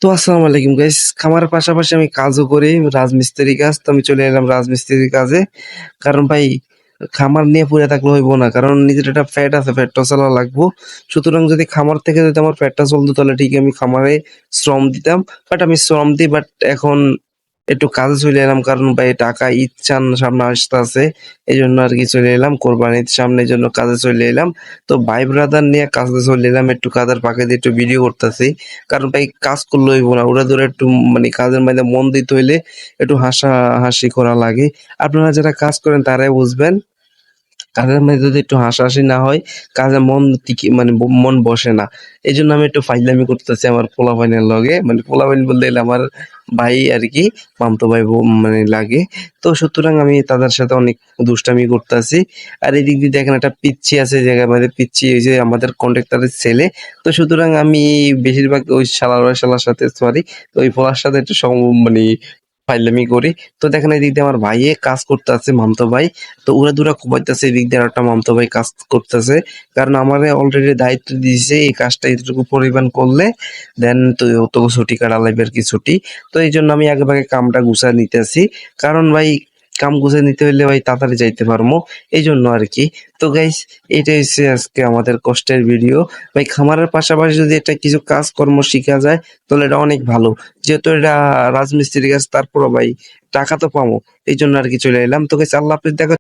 তো আসসালামু আলাইকুম গাইস। খামারের পাশাপাশি আমি কাজও করি, রাজমিস্ত্রি কাজ। তো আমি চলে এলাম রাজমিস্ত্রির কাজে। কারণ ভাই খামার নিয়ে পড়ে থাকলে হইব না। কারণ নিজের একটা ফ্যাট আছে, ফ্যাটটা চালা লাগবো। সুতরাং যদি খামার থেকে যদি আমার ফ্যাটটা চলতো তাহলে ঠিক আমি খামারে শ্রম দিতাম। বাট আমি শ্রম দিই, বাট এখন একটু কাজে চলে এলাম। কারণ ভাই টাকা ঈদ চান সামনে আসতেছে, এই জন্য আর কি চলে এলাম। কোরবানির সামনে এই জন্য কাজে চলে এলাম। তো ভাই ব্রাদার নিয়ে কাজে চলে এলাম, একটু কাজের ফাঁকে দিয়ে একটু ভিডিও করতেছি। কারণ ভাই কাজ করলে হইব না, ওরা ধরে একটু মানে কাজের মধ্যে মন দিতে হইলে একটু হাসাহাসি করা লাগে। আপনারা যারা কাজ করেন তারাই বুঝবেন। কাজের মধ্যে যদি একটু হাসাহাসি না হয়, কাজে মন মানে মন বসে না। এই জন্য আমি একটু ফাইজলামি করতেছি আমার পোলাপাইনের লগে, মানে পোলাপাইন বলতে গেলে আমার ভাই আর কি, মামতো ভাই মানে লাগে। তো সুতরাং আমি তাদের সাথে অনেক দুষ্টামি করতেছি। আর এদিক দিয়ে দেখেন একটা পিচ্চি আছে, জায়গায় আমাদের পিচ্চি ওই যে আমাদের কন্ট্রাক্টরের ছেলে। তো সুতরাং আমি বেশিরভাগ ওই শালার সাথে সরি, তো ওই পোলার সাথে একটু মানে ফাইজলামি করি। তো দেখেন এদিক দিয়ে আমার ভাইয়ে কাজ করতেছে, মামতো ভাই। তো উড়াদুরা ঘুমাইতেছে, এদিক দিয়ে একটা মামতো ভাই কাজ করতেছে। কারণ আমারে অলরেডি দায়িত্ব দিয়েছে এই কাজটা এতটুকু পরিমাণ করলে দেন তো তোকে ছুটি কাটা লাগবে আর কি, ছুটি। তো এই জন্য আমি আগে ভাগে কামটা গুছায় নিতেছি। কারণ ভাই কাম গুছিয়ে নিতে হইলে ভাই তাড়াতাড়ি যাইতে পারবো, এই জন্য আর কি। তো গাইস, এইটাই হচ্ছে আজকে আমাদের কষ্টের ভিডিও। ভাই খামারের পাশাপাশি যদি একটা কিছু কাজকর্ম শিখা যায় তাহলে এটা অনেক ভালো। যেহেতু এটা রাজমিস্ত্রির কাজ, তারপরও ভাই টাকা তো পাবো, এই জন্য আর কি চলে এলাম। তো গাইস, আল্লাহ হাফেজ, দেখা